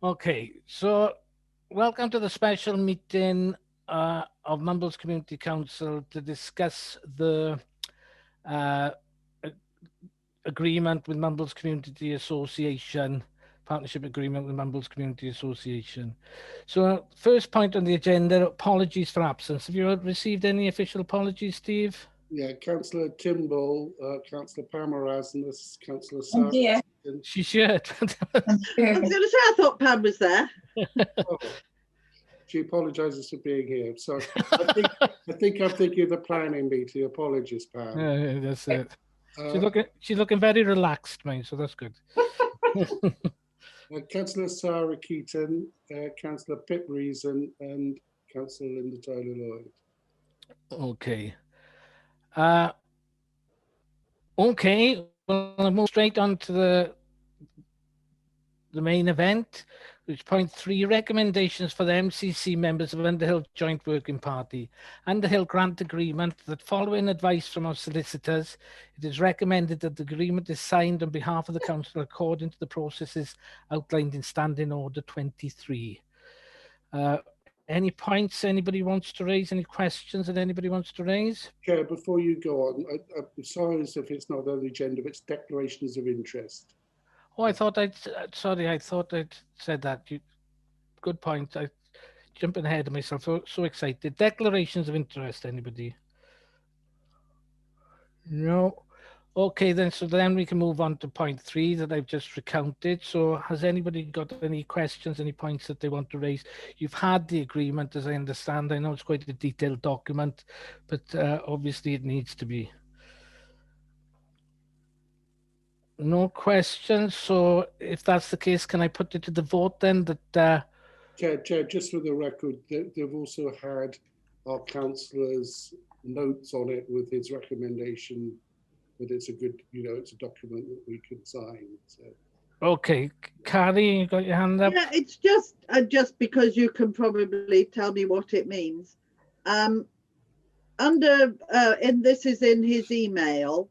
Okay, so welcome to the special meeting of Mumbles Community Council to discuss the uh, a- agreement with Mumbles Community Association, partnership agreement with Mumbles Community Association. So, first point on the agenda: apologies for absence. Have you received any official apologies, Steve? Yeah, Councillor Timble, Councillor Pam Erasmus, Councillor Oh Sarah. dear. She should. I was going to say, I thought Pam was there. Oh, she apologises for being here. So I think I'm thinking of the planning meeting. Apologies, Pam. Yeah, that's it. Uh, She's looking very relaxed, mate. So that's good. Councillor Sarah Keaton, Councillor Pip Reason, and Councillor Linda Taylor Lloyd. Okay. Uh, okay, well, I'll move straight on to the main event, which point 3, recommendations for the MCC members of Underhill Joint Working Party. Underhill grant agreement that, following advice from our solicitors, it is recommended that the agreement is signed on behalf of the council according to the processes outlined in Standing Order 23. Any points anybody wants to raise? Any questions that anybody wants to raise? Chair, before you go on, I'm sorry if it's not on the agenda, but it's declarations of interest. Oh, I thought sorry, I thought I'd said that. Good point. I jumping ahead of myself. So excited. Declarations of interest, anybody? No. Okay, then. So then we can move on to point 3 that I've just recounted. So has anybody got any questions, any points that they want to raise? You've had the agreement, as I understand. I know it's quite a detailed document, but obviously it needs to be. No questions. So if that's the case, can I put it to the vote then that Chair, just for the record, they've also had our councillor's notes on it with his recommendation that it's a good, it's a document that we can sign. So. Okay, Carrie, you got your hand up? Yeah, it's just because you can probably tell me what it means. And this is in his email.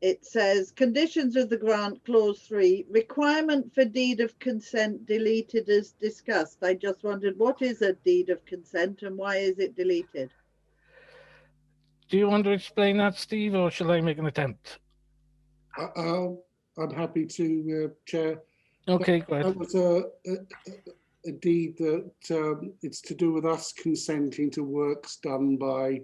It says conditions of the grant, clause 3, requirement for deed of consent deleted as discussed. I just wondered, what is a deed of consent and why is it deleted? Do you want to explain that, Steve, or shall I make an attempt? I'm happy to, Chair. Okay, go ahead. That was a deed that it's to do with us consenting to works done by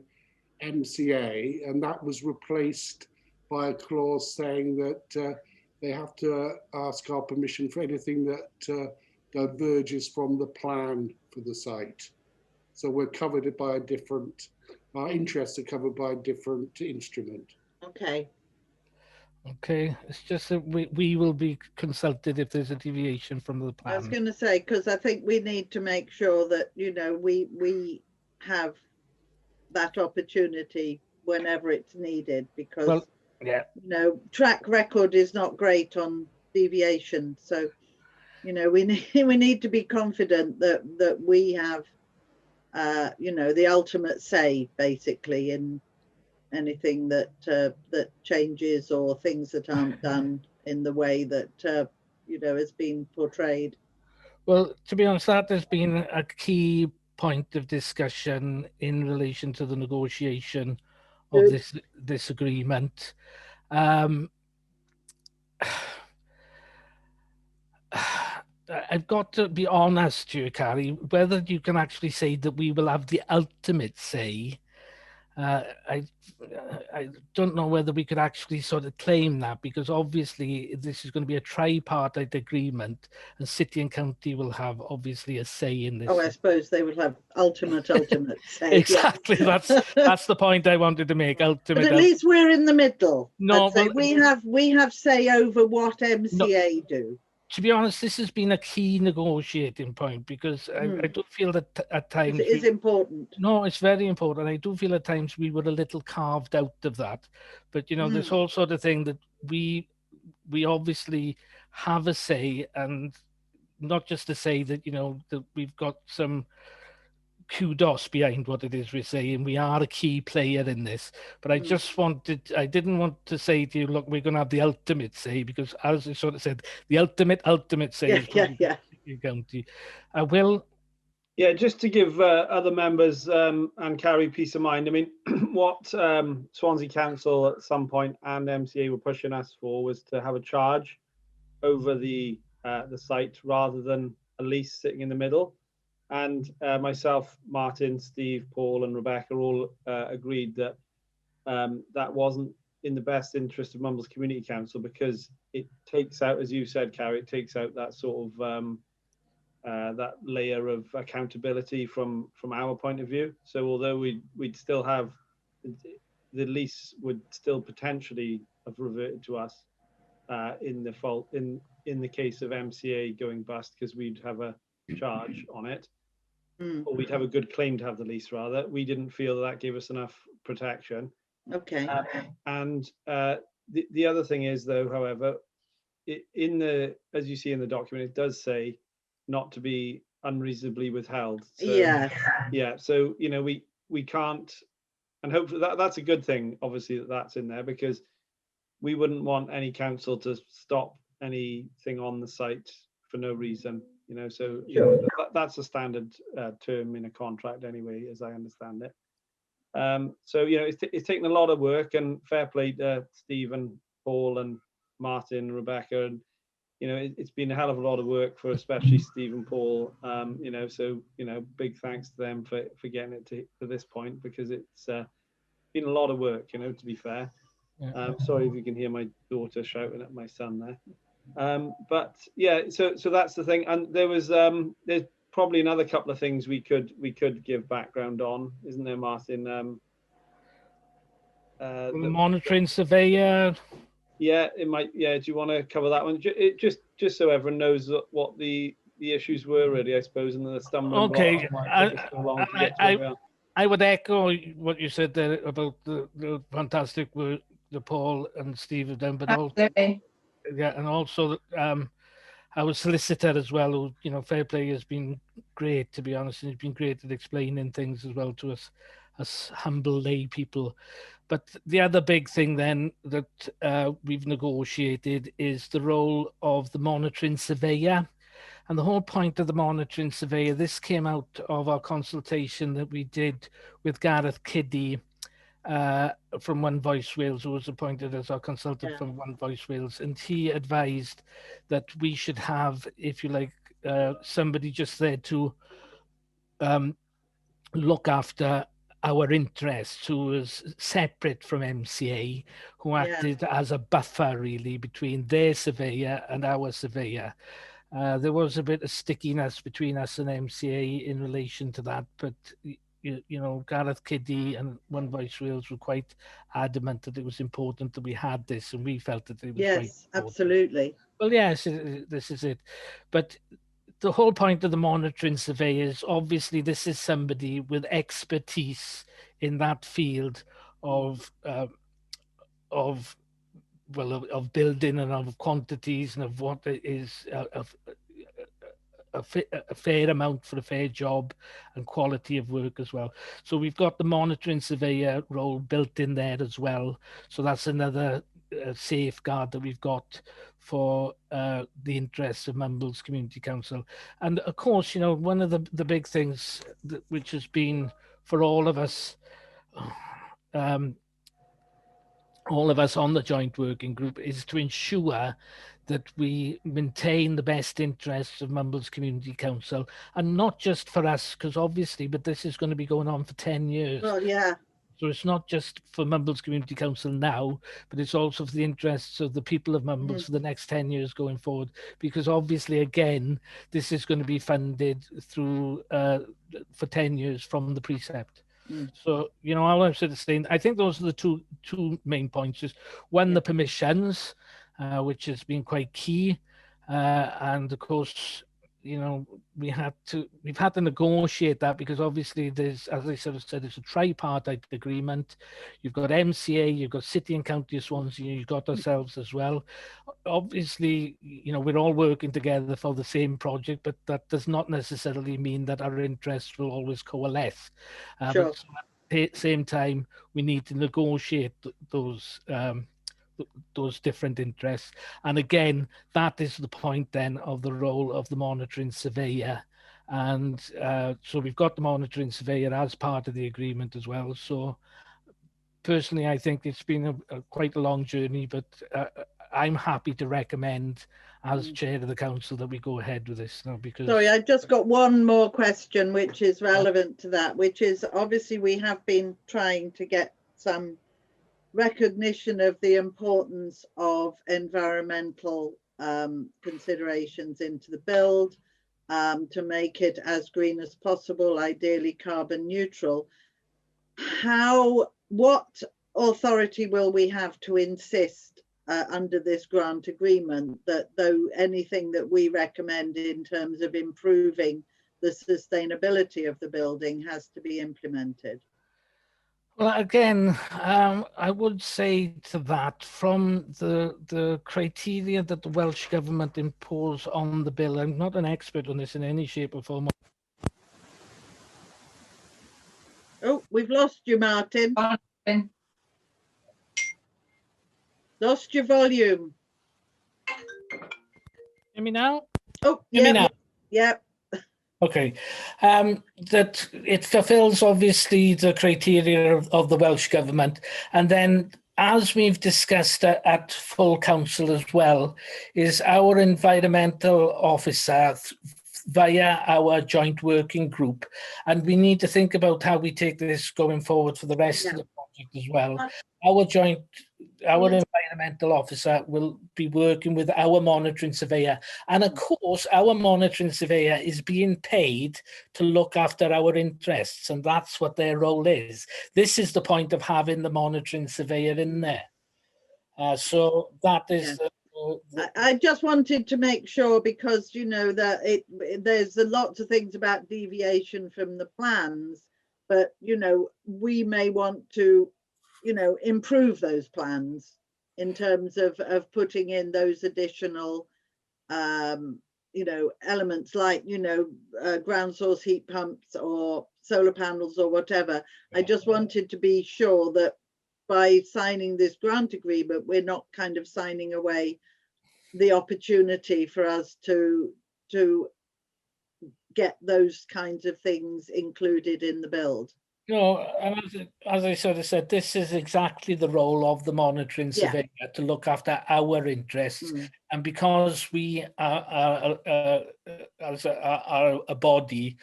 MCA, and that was replaced by a clause saying that they have to ask our permission for anything that diverges from the plan for the site. So we're covered by a different, our interests are covered by a different instrument. Okay. Okay, it's just that we will be consulted if there's a deviation from the plan. I was going to say, because I think we need to make sure that, we have that opportunity whenever it's needed, because, well, yeah, track record is not great on deviation. So, we need to be confident that we have, the ultimate say, basically, in anything that changes or things that aren't done in the way that has been portrayed. Well, to be honest, that has been a key point of discussion in relation to the negotiation of this agreement. I've got to be honest to you, Carrie, whether you can actually say that we will have the ultimate say. I don't know whether we could actually sort of claim that, because obviously this is going to be a tripartite agreement and city and county will have obviously a say in this. Oh, I suppose they would have ultimate say. Exactly. Yeah. That's the point I wanted to make. Ultimate. But at least we're in the middle. No, well, we have say over what MCA do. To be honest, this has been a key negotiating point, because I do feel that at times it is important. No, it's very important. I do feel at times we were a little carved out of that, but this whole sort of thing that we obviously have a say, and not just to say that that we've got some kudos behind what it is we're saying. We are a key player in this, but I didn't want to say to you, look, we're going to have the ultimate say, because as I sort of said, the ultimate say. Yeah. County. Will? Yeah, just to give other members and Carrie peace of mind. I mean, what Swansea Council at some point and MCA were pushing us for was to have a charge over the site rather than a lease sitting in the middle. And myself, Martin, Steve, Paul, and Rebecca all agreed that that wasn't in the best interest of Mumbles Community Council, because it takes out, as you said, Carrie, it takes out that sort of that layer of accountability from our point of view. So although we'd still have, the lease would still potentially have reverted to us in the case of MCA going bust, because we'd have a charge on it, or we'd have a good claim to have the lease rather. We didn't feel that gave us enough protection. Okay. And the other thing is, though, however, as you see in the document, it does say not to be unreasonably withheld. So, yeah. So, you know, we can't, and hopefully that's a good thing, obviously, that's in there, because we wouldn't want any council to stop anything on the site for no reason, you know. So you know, that's a standard term in a contract anyway, as I understand it. So, you know, it's taken a lot of work, and fair play to Steve and Paul and Martin, Rebecca, and you know, it's been a hell of a lot of work for especially Steve and Paul. You know, so you know, big thanks to them for getting it to this point, because it's been a lot of work, you know, to be fair. Sorry if you can hear my daughter shouting at my son there. But yeah, so that's the thing. And there's probably another couple of things we could give background on, isn't there, Martin? The monitoring surveyor. Yeah, it might. Yeah, do you want to cover that one? Just so everyone knows what the issues were, really, I suppose, and the stumbling Okay, blocks. I would echo what you said there about the fantastic work that Paul and Steve have done, but also, yeah, and also our solicitor as well, who, you know, fair play, has been great, to be honest, and he's been great at explaining things as well to us as humble lay people. But the other big thing then that we've negotiated is the role of the monitoring surveyor. And the whole point of the monitoring surveyor, this came out of our consultation that we did with Gareth Kiddy from One Voice Wales, who was appointed as our consultant from One Voice Wales. And he advised that we should have, if you like, somebody just there to look after our interests, who was separate from MCA, who acted as a buffer really between their surveyor and our surveyor. There was a bit of stickiness between us and MCA in relation to that, but you know, Gareth Kiddy and One Voice Wales were quite adamant that it was important that we had this, and we felt that it was quite absolutely. Well, yes, this is it. But the whole point of the monitoring surveyors, obviously, this is somebody with expertise in that field of building and of quantities and of what is a fair amount for a fair job and quality of work as well. So we've got the monitoring surveyor role built in there as well. So that's another safeguard that we've got for the interests of Mumbles Community Council. And of course, you know, one of the big things which has been for all of us on the joint working group is to ensure that we maintain the best interests of Mumbles Community Council, and not just for us, because obviously, but this is going to be going on for 10 years. Well, yeah. So it's not just for Mumbles Community Council now, but it's also for the interests of the people of Mumbles for the next 10 years going forward, because obviously, again, this is going to be funded through for 10 years from the precept. So, you know, all I'm sort of saying, I think those are the two main points. Is one, the permissions, which has been quite key, and of course, you know, we've had to negotiate that, because obviously there's, as I sort of said, it's a tripartite agreement. You've got MCA, you've got City and County of Swansea, you've got ourselves as well. Obviously, you know, we're all working together for the same project, but that does not necessarily mean that our interests will always coalesce. But at the same time, we need to negotiate those those different interests. And again, that is the point then of the role of the monitoring surveyor. And so we've got the monitoring surveyor as part of the agreement as well. So personally, I think it's been quite a long journey, but I'm happy to recommend as chair of the council that we go ahead with this now, because... Sorry, I've just got one more question which is relevant to that, which is obviously we have been trying to get some recognition of the importance of environmental considerations into the build, to make it as green as possible, ideally carbon neutral. What authority will we have to insist under this grant agreement that though anything that we recommend in terms of improving the sustainability of the building has to be implemented? Well, again, I would say to that, from the criteria that the Welsh Government impose on the bill, I'm not an expert on this in any shape or form. Oh, we've lost you, Martin. Lost your volume. Hear me now? Oh, Hear me now? Yeah. Okay, that it fulfills obviously the criteria of the Welsh Government, and then as we've discussed at full council as well, is our environmental officer via our joint working group, and we need to think about how we take this going forward for the rest of the project as well. Our environmental officer will be working with our monitoring surveyor, and of course our monitoring surveyor is being paid to look after our interests, and that's what their role is. This is the point of having the monitoring surveyor in there. So that is I just wanted to make sure, because you know that there's a lot of things about deviation from the plans, but you know, we may want to, you know, improve those plans in terms of putting in those additional you know, elements like, you know, ground source heat pumps or solar panels or whatever. I just wanted to be sure that by signing this grant agreement, we're not kind of signing away the opportunity for us to get those kinds of things included in the build. No, and as I sort of said, this is exactly the role of the monitoring surveyor, to look after our interests. And because we are a body,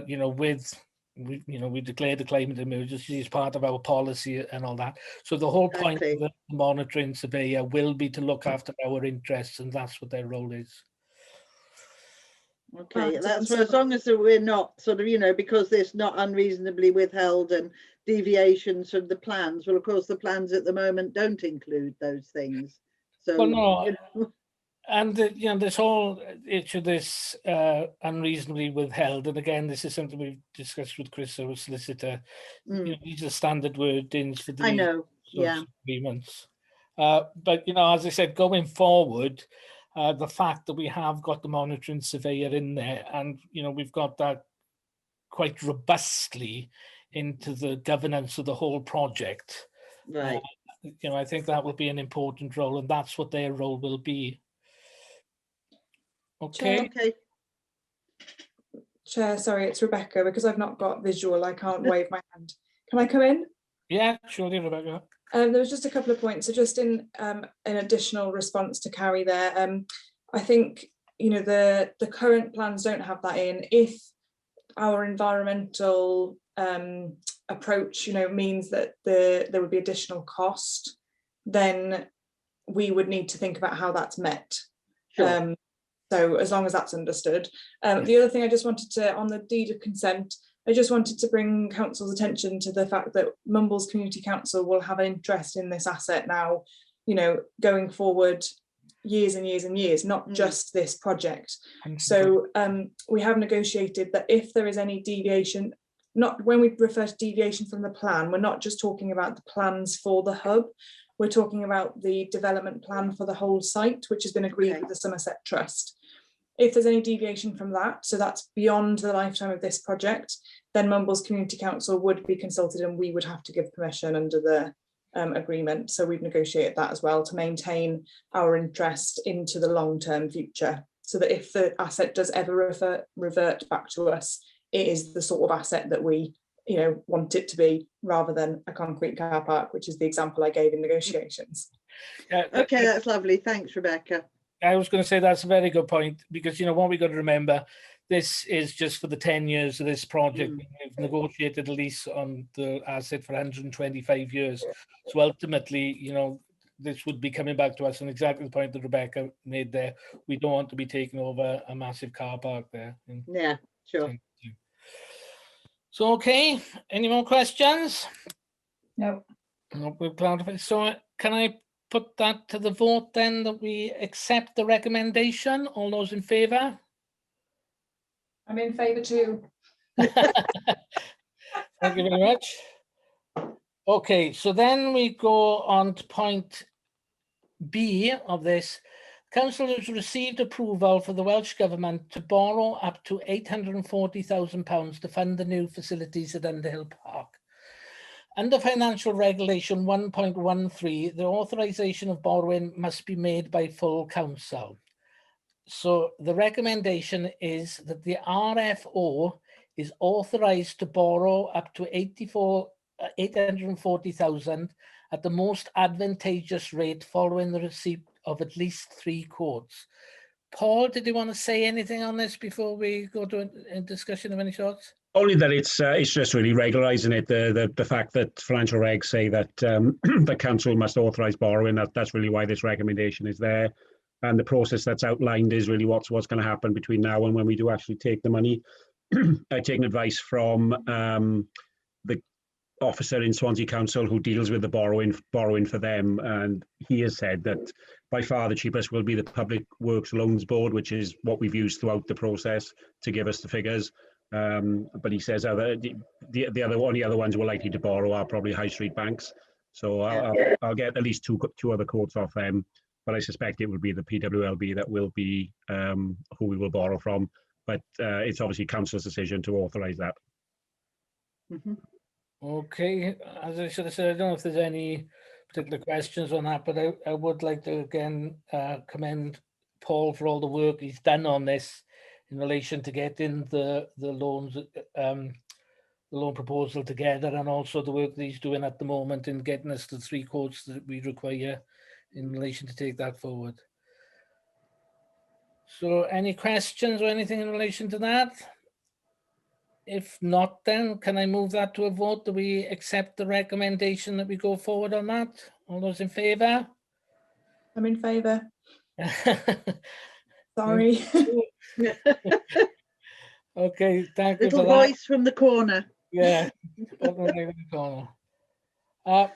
you know, we declare the climate emergency as part of our policy and all that. So the whole point of the monitoring surveyor will be to look after our interests, and that's what their role is. Okay, that's for as long as we're not sort of, you know, because it's not unreasonably withheld and deviations from the plans. Well, of course, the plans at the moment don't include those things. So, well, no, you know. And you know, this whole issue, this unreasonably withheld, and again, this is something we've discussed with Chris, our solicitor. You know, these are standard wordings for the agreements. But you know, as I said, going forward, the fact that we have got the monitoring surveyor in there, and you know, we've got that quite robustly into the governance of the whole project. Right. You know, I think that will be an important role, and that's what their role will be. Okay. Okay. Chair, sorry, it's Rebecca. Because I've not got visual, I can't wave my hand. Can I come in? Yeah, surely, Rebecca. There was just a couple of points. So just in an additional response to Carrie there, I think, you know, the current plans don't have that in. If our environmental approach, you know, means that there would be additional cost, then we would need to think about how that's met. Sure. So as long as that's understood. The other thing I just wanted to, on the deed of consent, I just wanted to bring council's attention to the fact that Mumbles Community Council will have an interest in this asset now, you know, going forward years and years and years, not just this project. So we have negotiated that if there is any deviation, not when we refer to deviation from the plan, we're not just talking about the plans for the hub, we're talking about the development plan for the whole site, which has been agreed with the Somerset Trust. If there's any deviation from that, so that's beyond the lifetime of this project, then Mumbles Community Council would be consulted and we would have to give permission under the agreement. So we've negotiated that as well to maintain our interest into the long-term future, so that if the asset does ever revert back to us, it is the sort of asset that we, you know, want it to be, rather than a concrete car park, which is the example I gave in negotiations. Yeah, Okay, that's lovely. Thanks, Rebecca. I was going to say that's a very good point, because, you know, what we got to remember, this is just for the 10 years of this project. We've negotiated a lease on the asset for 125 years. So ultimately, you know, this would be coming back to us, and exactly the point that Rebecca made there. We don't want to be taking over a massive car park there. Yeah, sure. So, okay, any more questions? No. No, we're glad of it. So can I put that to the vote then, that we accept the recommendation? All those in favour? I'm in favour too. Thank you very much. Okay, so then we go on to point B of this. Council has received approval for the Welsh Government to borrow up to £840,000 to fund the new facilities at Underhill Park. Under Financial Regulation 1.13, the authorisation of borrowing must be made by full council. So the recommendation is that the RFO is authorised to borrow up to 840,000 at the most advantageous rate following the receipt of at least 3 quotes. Paul, did you want to say anything on this before we go to a discussion of any sorts? Only that it's just really regularising it. The fact that financial regs say that the council must authorise borrowing. That's really why this recommendation is there, and the process that's outlined is really what's going to happen between now and when we do actually take the money. Taking advice from the officer in Swansea Council who deals with the borrowing for them, and he has said that by far the cheapest will be the Public Works Loans Board, which is what we've used throughout the process to give us the figures. But he says the only other ones we're likely to borrow are probably high street banks. So I'll get at least two other quotes off them, but I suspect it will be the PWLB that will be who we will borrow from. But it's obviously council's decision to authorise that. Okay, as I should have said, I don't know if there's any particular questions on that, but I would like to again commend Paul for all the work he's done on this in relation to getting the loans, the loan proposal together, and also the work that he's doing at the moment in getting us the 3 quotes that we require in relation to take that forward. So any questions or anything in relation to that? If not, then can I move that to a vote that we accept the recommendation that we go forward on that? All those in favour? I'm in favour. Sorry. Okay, thank you for Little that. voice from the corner. Yeah, bottom right of the corner. Well,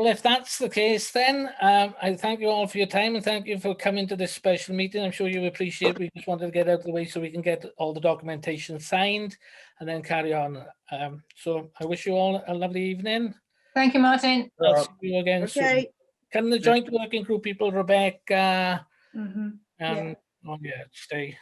if that's the case, then I thank you all for your time, and thank you for coming to this special meeting. I'm sure you appreciate. We just wanted to get out of the way so we can get all the documentation signed and then carry on. So I wish you all a lovely evening. Thank you, Martin. I'll see you again soon. Okay. Can the joint working group people, Rebecca, Yeah. oh yeah, stay.